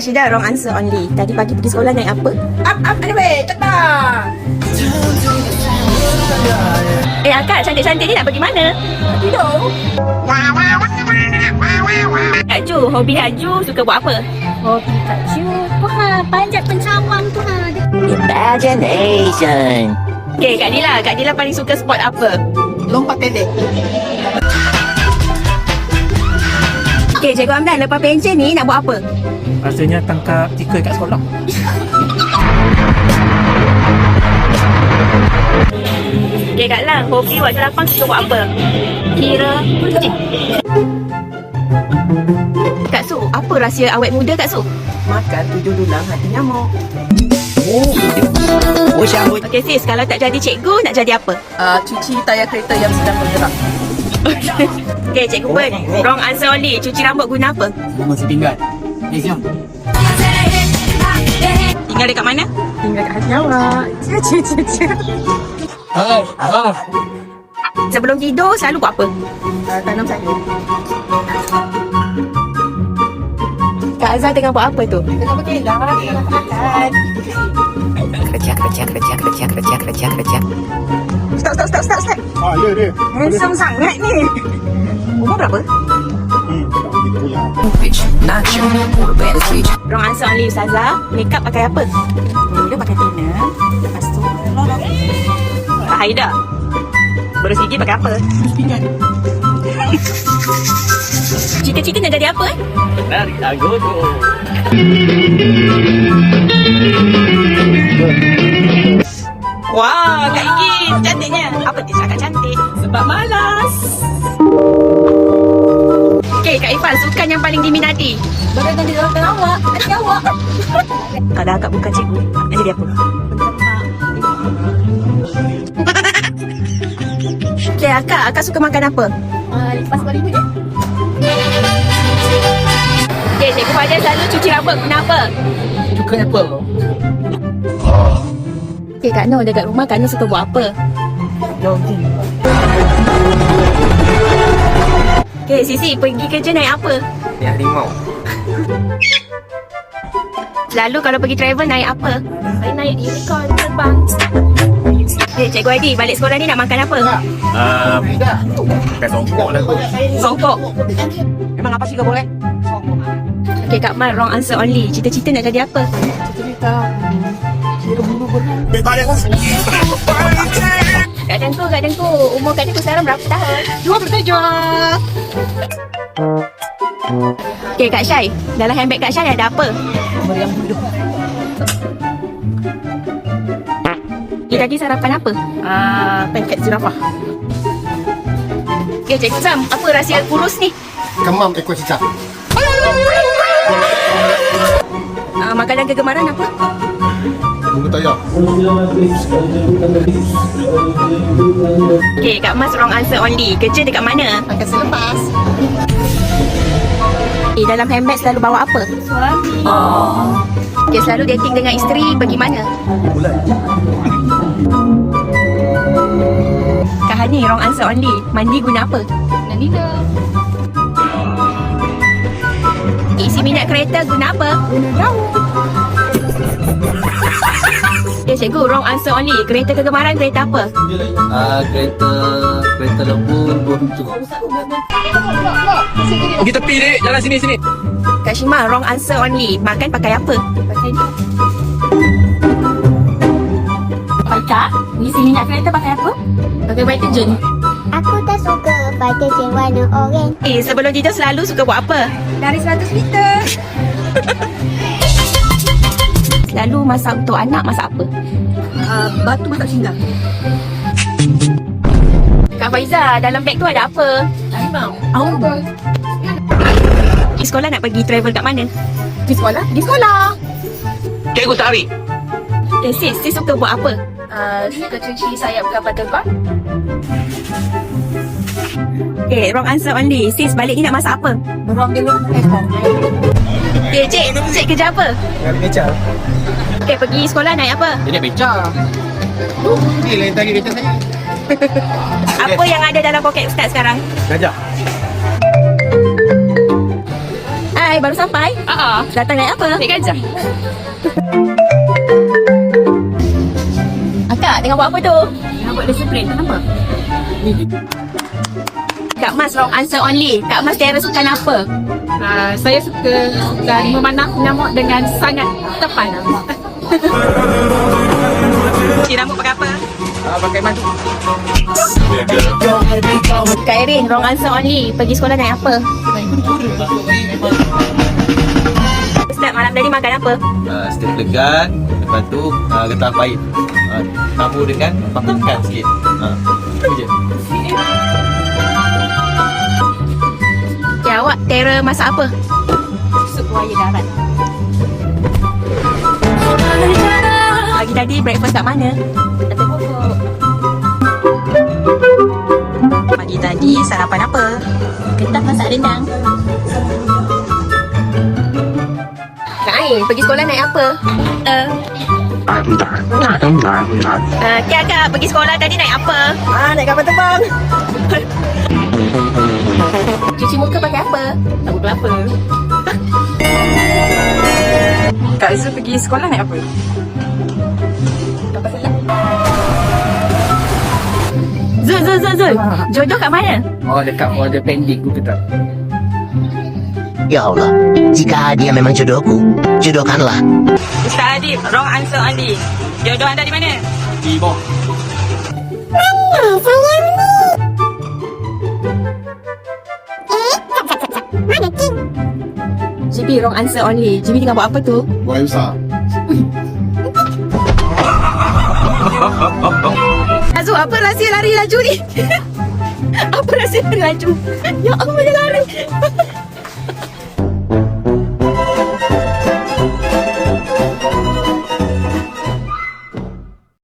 Syida, wrong answer only. Tadi pagi pergi sekolah naik apa? Up, anyway, terbang. Akak cantik-cantik ni nak pergi mana? Tidur. Kak Ju, hobi Kak Ju suka buat apa? Hobi Kak Ju, panjat pencawang tu Imagination. Okay, Kak Dila paling suka sport apa? Lompat pendek. Okay, Cikgu Hamdan, lepas pension ni nak buat apa? Rasanya tangkap tikus kat sekolah. Okay, Kak Lang, hobi waktu lapang suka buat apa? Kira kucing. Kak Su, apa rahsia awet muda Kak Su? Makan 7 dulang hati nyamuk. Oh, syambut. Okay sis, kalau tak jadi cikgu, nak jadi apa? Cuci tayar kereta yang sedang bergerak. Okay, Cikgu Pen, wrong answer only. Cuci rambut guna apa? Masih tinggal. Jom. Tinggal dekat mana? Tinggal kat hati awak. Abang. Sebelum tidur, selalu buat apa? Tanam sayur. Kak Azhar tengah buat apa tu? Tengah berkelah, tengah makan. Kerja. Stop. Ya dia. Handsome sangat ni. Umur berapa? Wrong answer only Ustazah. Makeup pakai apa? Mula pakai toner. Lepas tu lorong. Kak Haida. Berus gigi pakai apa? Pinggan. Cita-cita nak jadi apa? Dari agogo. Wah, Kak Igin cantiknya. Apa dia cakap cantik? Sebab malas. Okay, Kak Ifan, sukan yang paling diminati. Bagaikan di dalam awak. Hati awak. Kalau akak bukan cikgu, nak jadi apa? Okay, akak suka makan apa? Lepas balik je. Okay, Cikgu Fajar selalu cuci rambut. Kenapa? Suka apa? Okay, Kak Noh dekat rumah Kak Noh suka buat apa? Jogging. Okay, Sisi pergi kerja naik apa? Ni harimau. Selalu kalau pergi travel naik apa? Saya naik unicorn terbang. Okay, Cikgu Aidi balik sekolah ni nak makan apa? Pakai songkok lah tu. Songkok. Memang apa sih kau boleh? Okay, Kak Mal, wrong answer only. Cita-cita nak jadi apa? Cerita. Kira bulu berat. Kak Dengku. Umur Kak Dengku sekarang berapa tahun? 27. Okay, Kak Syai. Dalam handbag Kak Syai ada apa? Meriam bulu. Okay, tadi sarapan apa? Pancake zirafah. Okay, Cikgu Sam. Apa rahsia kurus ni? Kemam ekor cicak. Makanan kegemaran apa? Bunga toyok. Okay, Kak Mas wrong answer only. Kerja dekat mana? Akan selepas. Okay, dalam handbag selalu bawa apa? Suami. Okay, selalu dating dengan isteri pergi mana? Kak Hani wrong answer only. Mandi guna apa? Nanina. Isi minat kereta guna apa? Guna jauh. Okay, Cikgu wrong answer only. Kereta kegemaran kereta apa? Kereta lembut buntu. Pergi tepi dek, jalan sini. Kak Shima wrong answer only. Makan pakai apa? Pakai ni. Kak, isi minat kereta pakai apa? Pakai vitagen. Aku tak suka vitagen warna oren. Sebelum tidur selalu suka buat apa? Dari 100 meter. Selalu masak untuk anak, masak apa? Batu masak singgang. Kak Faiza, dalam beg tu ada apa? Harimau. Di sekolah nak pergi travel kat mana? Di sekolah? Di sekolah. Cikgu tarik. Sis suka buat apa? Suka cuci sayap kapal terbang. Okay, wrong answer only. Sis balik ni nak masak apa? Berang dia aircon. Okay, cik kerja apa? Dengan meja. Okay, pergi sekolah naik apa? Dia naik beca. Ni lain tadi meja saya. Apa yang ada dalam poket Ustaz sekarang? Gajah. baru sampai? Datang naik apa? Naik gajah. Akak, tengok buat apa tu? Nak buat disiplin. Kenapa? Kak Mas, wrong answer only. Kak Mas Tera sukan apa? Saya suka memanah nyamuk dengan sangat tepat. Cik rambut pakai apa? Pakai madu. Kak Erin, wrong answer only. Pergi sekolah naik apa? Ustaz, malam tadi makan apa? Steak legan. Lepas tu getah pahit. Tamu dengan makan sikit. Itu je. Ya, awak Tera masak apa? Sup buaya darat. Pagi tadi breakfast kat mana? Kata pokok. Pagi tadi sarapan apa? Ketan masak rendang. Kak Ain, pergi sekolah naik apa? Kak, pergi sekolah tadi naik apa? Naik kapal terbang. Cuci muka pakai apa? Tahu kelapa. Kak Zul pergi sekolah naik apa? Zul. Jodoh kat mana? Dekat order pending tu kita. Ya Allah, jika dia memang jodohku, jodohkanlah. Ustaz Adib, wrong answer only. Jodoh anda di mana? Di bawah. GB, wrong answer only. GB tengah buat apa tu? Buaya besar. Azul, apa rahsia lari laju ni? Apa rahsia lari laju? Ya Allah, dia lari.